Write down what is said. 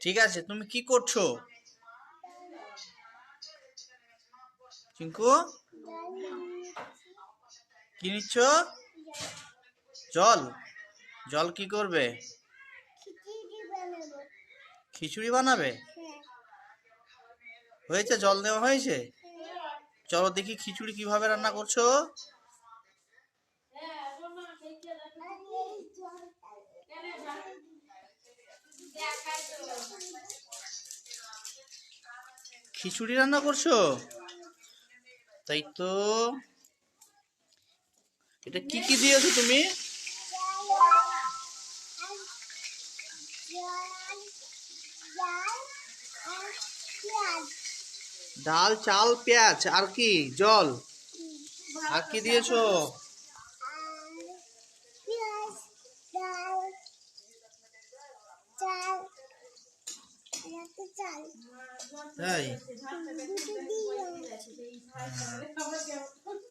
ঠিক আছে, তুমি কি করছো চিঙ্কু? কি নিচ্ছ? জল? জল কি করবে? খিচুড়ি বানাবে? হয়েছে, জল দেওয়া হয়েছে। চলো দেখি খিচুড়ি কিভাবে রান্না করছো। খিচুড়ি রান্না করছো? তাই তো। এটা কি কি দিয়েছো তুমি? ডাল, চাল, পেঁয়াজ, আর কি? জল। আর কি দিয়েছো? তাই?